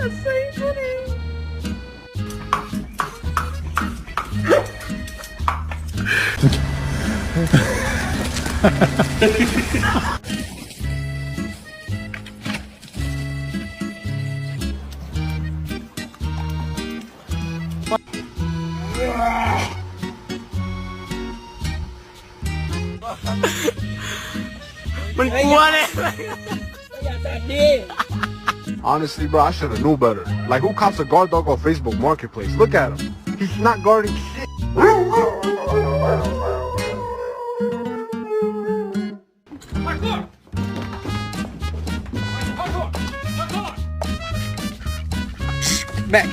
มันกลัวเลย Honestly, bro, I should have knew better. Like, who cops a guard dog on Facebook Marketplace? Look at him. He's not guarding shit. Back.